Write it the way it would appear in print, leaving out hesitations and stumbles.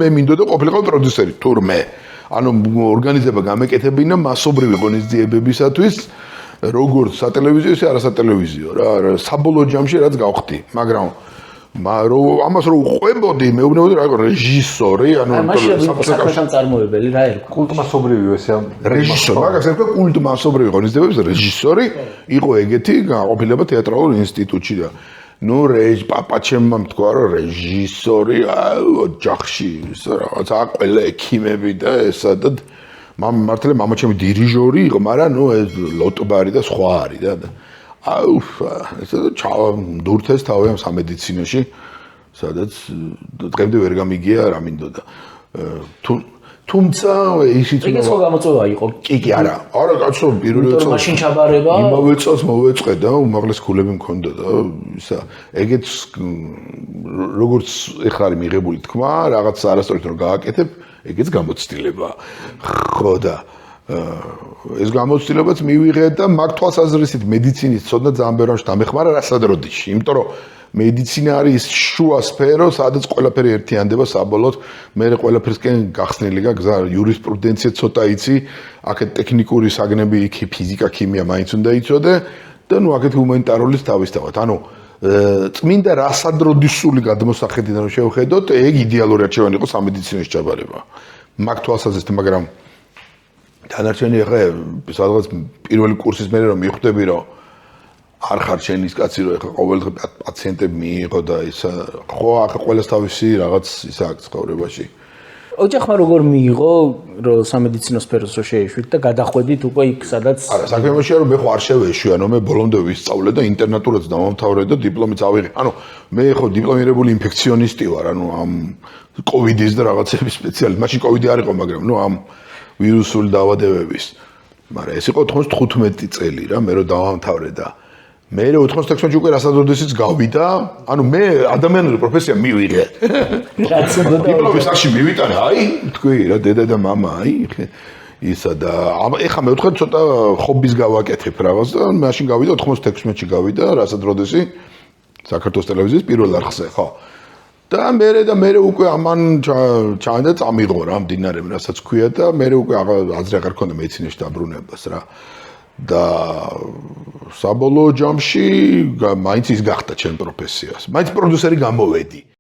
მე მინდოდა ყოფილიყო პროდიუსერი თურმე ანუ ორგანიზება გამეკეთებინა მასობრივი ღონისძიებებისათვის როგორც სატელევიზიო ისე არასატელევიზიო რა საბოლოო ჯამში რაც გავხდი მაგრამ ამას რო უყვებოდი მეუბნებოდი რა რეჟისორი ანუ საფრთხესთან წარმოებელი რა ერქვა კულტმასობრივი ესე რეჟისორი მაგას ერქვა კულტმასობრივი ღონისძიებების რეჟისორი იყო ეგეთი გაყოფილება თეატრალურ ინსტიტუტში და ნუ პაპაჩემმა თქვა რომ რეჟისორი ოჯახში რაღაცა ყველა ექიმები და ესა და მართლა მამაჩემი დირიჟორი იყო მაგრამ ნუ ეს ლოტბარი და სხვა არის და აუ ესა დურთეს თავი ამ სამედიცინოში სადაც დღემდე ვერ გამიგია რა მინდოდა თუმცა ისიც ეს ხო გამოწვევა იყო კი არა კაცო პირველ წელს მაშინ ჩაბარება იმავე წელს მოვეწყე და უმაღლეს ქულები მქონდა და ისა ეგეც როგორც ეხლა არის მიღებული თქმა რაღაც არასწორად რომ გააკეთებ ეგეც გამოცდილება ხო და ეს გამოცდილებაც მივიღე და მაგ თვალსაზრისით მედიცინის ცოდნა ძალიან ბევრს დამეხმარა რასადროდიში იმიტომ რომ მედიცინა არის შუა სფერო, სადაც ყველაფერი ერთიანდება საბოლოოდ, მე ყველაფერსკენ გახსნილი გაგზა იურისპრუდენცია ცოტა იცი, აქეთ ტექნიკური საგნები, იქ ფიზიკა, ქიმია მაინც უნდა იცოდე და ნუ აქეთ ჰუმანიტარულის თავისთავად. ანუ წმინდა რასადროდისული გადმოსახედიდან რომ შევხედოთ, ეგ იდეალური არჩევანი იყო სამედიცინოს ჩაბარება. მაგ თვალსაზრისით, მაგრამ დანარჩენი ახლა სადღაც პირველი კურსის მერე რომ მიხვდები რომ არ ხარ შენ ის კაცი რომ ეხლა ყოველდღე პაციენტები მიიღო და ის ხო ახლა ყველას თავისი რაღაც ისა აქვს ცხოვრებაში. ოჯახმა როგორ მიიღო რომ სამედიცინო სფეროს რო შეეშვით და გადახვედით უკვე იქ სადაც არა საქმეშია რომ მე ხო არ შევეშვი ანუ მე ბოლომდე ვისწავლე და ინტერნატურაც დავამთავრე და დიპლომიც ავიღე. ანუ მე ხო დიპლომირებული ინფექციონისტი ვარ ანუ ამ კოვიდის და რაღაცების სპეციალისტი. მაშინ კოვიდი არ იყო მაგრამ ნუ ამ ვირუსული დაავადებების. მაგრამ ეს იყო 95 წელი რა მე რო დავამთავრე და მე 96-ში უკვე რასადროდესიც გავიდა, ანუ მე ადამიანური პროფესია მივიღე. რაც უნდა დიპლომის სახში მივიტანე, აი, თქვი რა დედა და მამა, აი, ისა და ეხა მე ვთქვი ცოტა ხობის გავაკეთებ რაღაც და მაშინ გავიდა 96-ში გავიდა რასადროდესი საქართველოს ტელევიზიის პირველ არხზე, ხო. და მე უკვე ამან ჩაანდა წამიღო რა მდინარე რასაც ქვია და მე უკვე აზრი აღარ ქონდა მედიცინაში დაბრუნებას რა. და საბოლოო ჯამში მაინც ის გახდა ჩემ პროფესიას. მაინც პროდიუსერი გამოვედი.